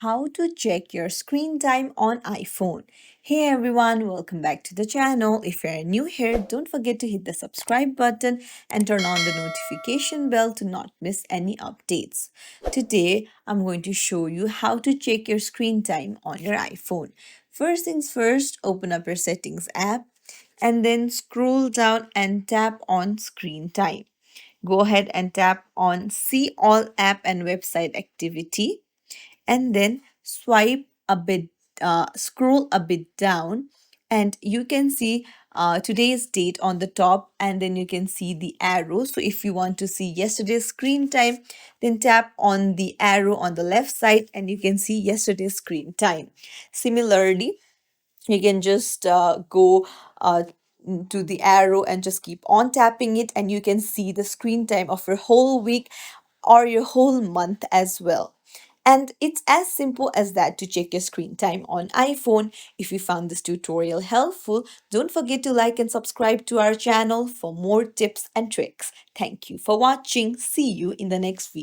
how to check your screen time on iPhone. Hey everyone, welcome back to the channel. If you're new here, don't forget to hit the subscribe button and turn on the notification bell to not miss any updates. Today, I'm going to show you how to check your screen time on your iPhone. First things first, open up your settings app and then scroll down and tap on screen time. Go ahead and tap on see all app and website activity and then swipe a bit, scroll a bit down, and you can see today's date on the top, and then you can see the arrow. So if you want to see yesterday's screen time, then tap on the arrow on the left side and you can see yesterday's screen time. Similarly, you can just go to the arrow and just keep on tapping it, and you can see the screen time of your whole week or your whole month as well. And it's as simple as that to check your screen time on iPhone. If you found this tutorial helpful, don't forget to like and subscribe to our channel for more tips and tricks. Thank you for watching. See you in the next video.